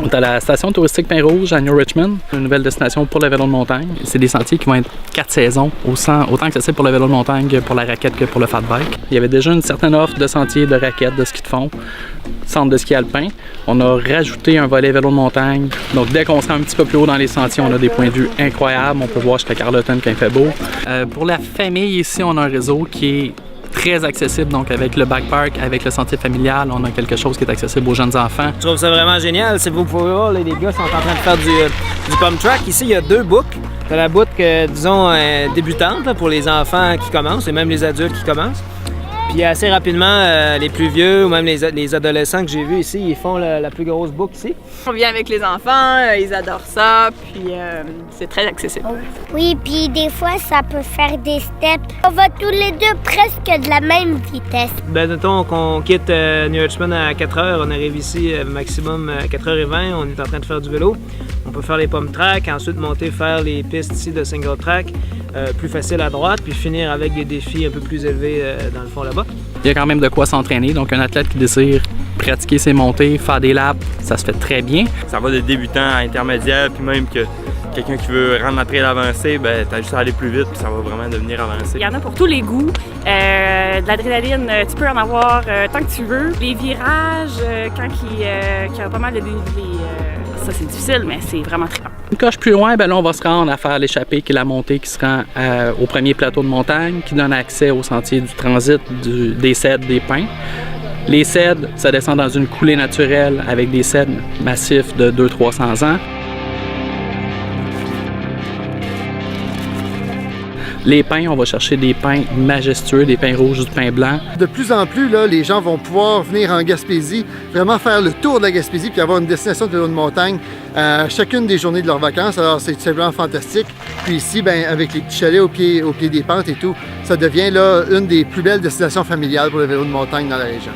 On est à la station touristique Pin-Rouge à New Richmond, une nouvelle destination pour le vélo de montagne. C'est des sentiers qui vont être 4 saisons, autant accessibles pour le vélo de montagne que pour la raquette que pour le fat bike. Il y avait déjà une certaine offre de sentiers, de raquettes, de ski de fond, centre de ski alpin. On a rajouté un volet vélo de montagne. Donc dès qu'on se rend un petit peu plus haut dans les sentiers, on a des points de vue incroyables. On peut voir jusqu'à Carleton quand il fait beau. Pour la famille ici, on a un réseau qui est très accessible, donc avec le backpark, avec le sentier familial, on a quelque chose qui est accessible aux jeunes enfants. Je trouve ça vraiment génial. Si vous pouvez voir, les gars sont en train de faire du pump track. Ici, il y a 2 boucles. T'as la boucle, disons, débutante là, pour les enfants qui commencent et même les adultes qui commencent. Puis assez rapidement, les plus vieux ou même les adolescents que j'ai vus ici, ils font la plus grosse boucle ici. On vient avec les enfants, ils adorent ça, puis c'est très accessible. Oui, puis des fois, ça peut faire des steps. On va tous les deux presque de la même vitesse. Ben, mettons qu'on quitte New Richmond à 4h, on arrive ici maximum à 4h20, on est en train de faire du vélo. On peut faire les pump track, ensuite monter faire les pistes ici de single track, plus facile à droite, puis finir avec des défis un peu plus élevés dans le fond là-bas. Il y a quand même de quoi s'entraîner, donc un athlète qui désire pratiquer ses montées, faire des laps, ça se fait très bien. Ça va de débutant à intermédiaire, puis même que quelqu'un qui veut rendre après l'avancée, ben t'as juste à aller plus vite, puis ça va vraiment devenir avancé. Il y en a pour tous les goûts. De l'adrénaline, tu peux en avoir tant que tu veux. Les virages, quand il y a pas mal de dénivelé, ça c'est difficile, mais c'est vraiment trippant. Une coche plus loin, ben là, on va se rendre à faire l'échappée, qui est la montée qui se rend au premier plateau de montagne, qui donne accès au sentier du transit des cèdres, des pins. Les cèdres, ça descend dans une coulée naturelle avec des cèdres massifs de 200-300 ans. Les pins, on va chercher des pins majestueux, des pins rouges ou des pins blancs. De plus en plus, là, les gens vont pouvoir venir en Gaspésie, vraiment faire le tour de la Gaspésie puis avoir une destination de vélo de montagne chacune des journées de leurs vacances. Alors c'est tout simplement fantastique. Puis ici, ben, avec les petits chalets au pied des pentes et tout, ça devient là, une des plus belles destinations familiales pour le vélo de montagne dans la région.